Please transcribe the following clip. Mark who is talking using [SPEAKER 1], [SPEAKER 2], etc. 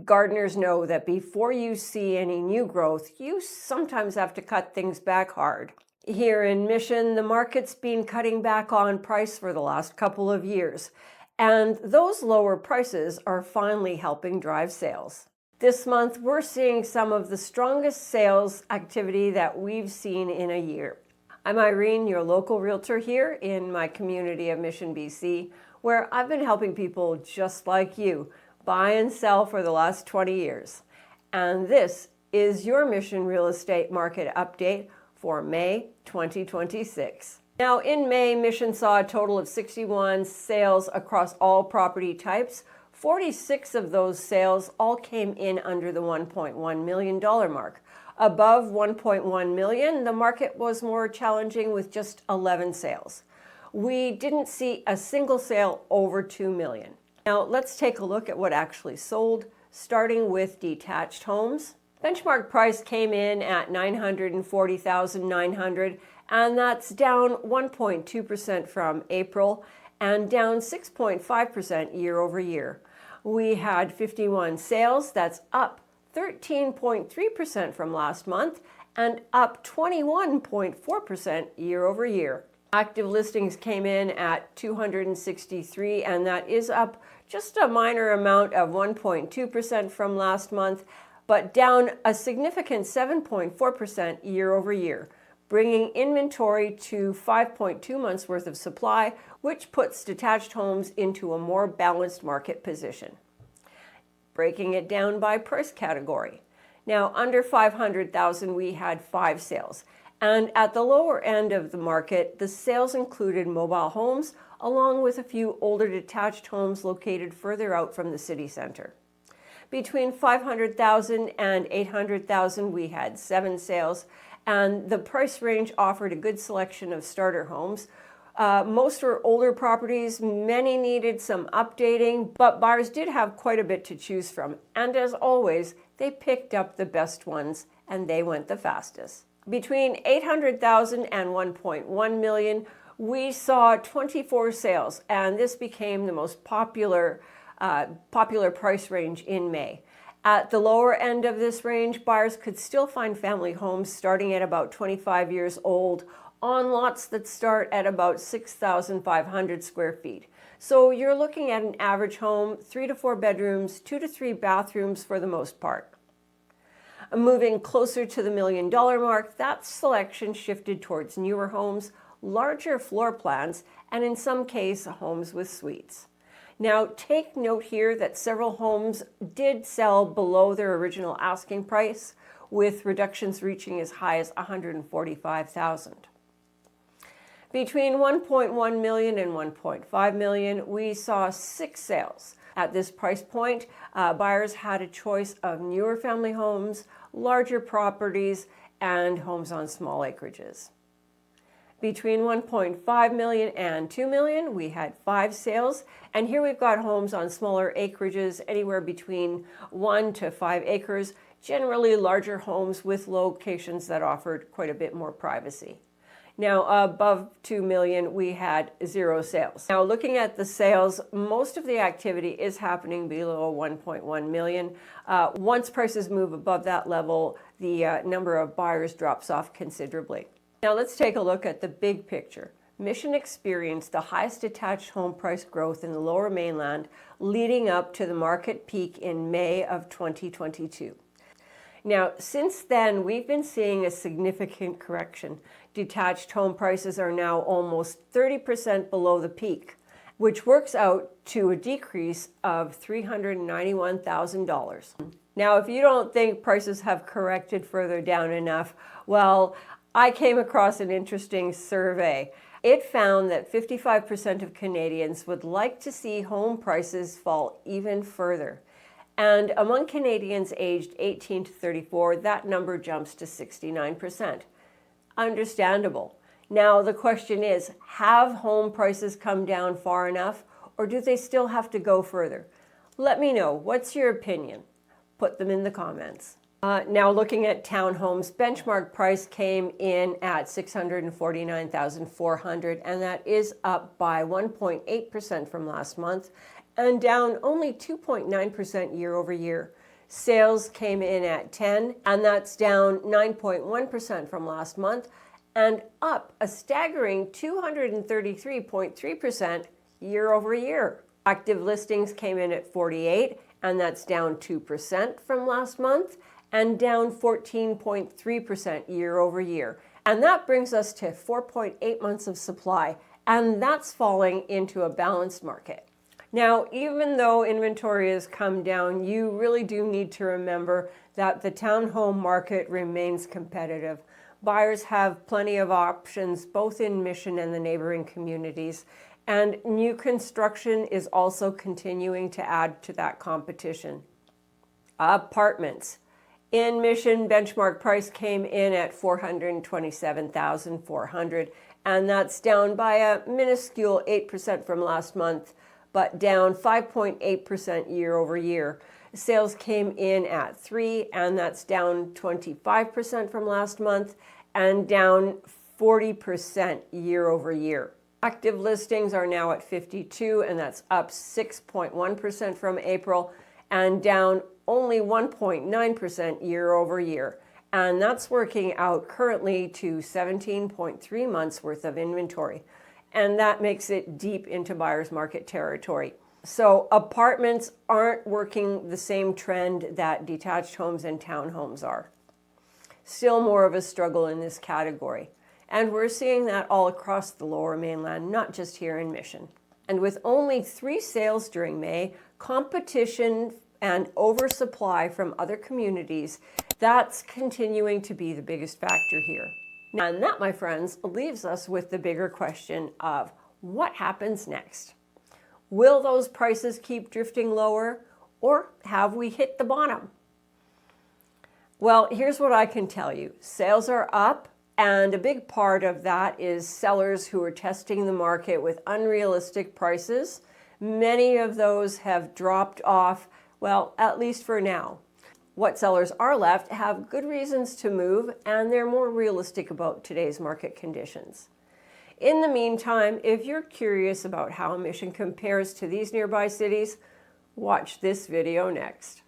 [SPEAKER 1] Gardeners know that before you see any new growth, you sometimes have to cut things back hard. Here in Mission, the market's been cutting back on price for the last couple of years, and those lower prices are finally helping drive sales. This month, we're seeing some of the strongest sales activity that we've seen in a year. I'm Irene, your local realtor here in my community of Mission, BC, where I've been helping people just like you buy and sell for the last 20 years. And this is your Mission Real Estate Market Update for May 2026. Now, in May, Mission saw a total of 61 sales across all property types. 46 of those sales all came in under the $1.1 million mark. Above 1.1 million, the market was more challenging with just 11 sales. We didn't see a single sale over 2 million. Now let's take a look at what actually sold, starting with detached homes. Benchmark price came in at $940,900, and that's down 1.2% from April and down 6.5% year over year. We had 51 sales, that's up 13.3% from last month and up 21.4% year over year. Active listings came in at 263, and that is up just a minor amount of 1.2% from last month, but down a significant 7.4% year over year, bringing inventory to 5.2 months worth of supply, which puts detached homes into a more balanced market position. Breaking it down by price category. Now, under $500,000, we had 5 sales. And at the lower end of the market, the sales included mobile homes, along with a few older detached homes located further out from the city center. Between $500,000 and $800,000, we had 7 sales, and the price range offered a good selection of starter homes. Most were older properties, many needed some updating, but buyers did have quite a bit to choose from. And as always, they picked up the best ones, and they went the fastest. Between $800,000 and $1.1 million, we saw 24 sales, and this became the most popular price range in May. At the lower end of this range, buyers could still find family homes starting at about 25 years old on lots that start at about 6,500 square feet. So you're looking at an average home, 3 to 4 bedrooms, 2 to 3 bathrooms for the most part. Moving closer to the $1 million mark, that selection shifted towards newer homes, larger floor plans, and in some cases, homes with suites. Now, take note here that several homes did sell below their original asking price, with reductions reaching as high as $145,000. Between $1.1 million and $1.5 million, we saw 6 sales. At this price point, buyers had a choice of newer family homes, larger properties, and homes on small acreages. Between $1.5 million and $2 million, we had 5 sales. And here we've got homes on smaller acreages, anywhere between 1 to 5 acres, generally larger homes with locations that offered quite a bit more privacy. Now, above $2 million, we had 0 sales. Now, looking at the sales, most of the activity is happening below $1.1 million. Once prices move above that level, the number of buyers drops off considerably. Now, let's take a look at the big picture. Mission experienced the highest detached home price growth in the Lower Mainland, leading up to the market peak in May of 2022. Now, since then, we've been seeing a significant correction. Detached home prices are now almost 30% below the peak, which works out to a decrease of $391,000. Now, if you don't think prices have corrected further down enough, well, I came across an interesting survey. It found that 55% of Canadians would like to see home prices fall even further. And among Canadians aged 18 to 34, that number jumps to 69%. Understandable. Now, the question is, have home prices come down far enough, or do they still have to go further? Let me know. What's your opinion? Put them in the comments. Now, looking at townhomes, benchmark price came in at $649,400, and that is up by 1.8% from last month and down only 2.9% year over year. Sales came in at 10, and that's down 9.1% from last month and up a staggering 233.3% year over year. Active listings came in at 48, and that's down 2% from last month and down 14.3% year over year. And that brings us to 4.8 months of supply, and that's falling into a balanced market. Now, even though inventory has come down, you really do need to remember that the townhome market remains competitive. Buyers have plenty of options, both in Mission and the neighboring communities, and new construction is also continuing to add to that competition. Apartments. In Mission, benchmark price came in at $427,400, and that's down by a minuscule 8% from last month, but down 5.8% year over year. Sales came in at 3, and that's down 25% from last month and down 40% year over year. Active listings are now at 52, and that's up 6.1% from April and down only 1.9% year over year. And that's working out currently to 17.3 months worth of inventory. And that makes it deep into buyer's market territory. So apartments aren't working the same trend that detached homes and townhomes are. Still more of a struggle in this category. And we're seeing that all across the Lower Mainland, not just here in Mission. And with only 3 sales during May, competition and oversupply from other communities, that's continuing to be the biggest factor here. And that, my friends, leaves us with the bigger question of what happens next? Will those prices keep drifting lower, or have we hit the bottom? Well, here's what I can tell you. Sales are up, and a big part of that is sellers who are testing the market with unrealistic prices. Many of those have dropped off, well, at least for now. What sellers are left have good reasons to move, and they're more realistic about today's market conditions. In the meantime, if you're curious about how Mission compares to these nearby cities, watch this video next.